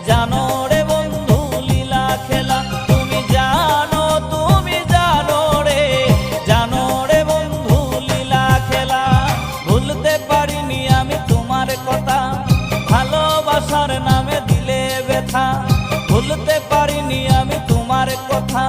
জানো রে বন্ধু লীলা খেলা, তুমি জানো রে, জানো রে বন্ধু লীলা খেলা। ভুলতে পারিনি আমি তোমার কথা, ভালোবাসার নামে দিলে ব্যথা। ভুলতে পারিনি আমি তোমার কথা,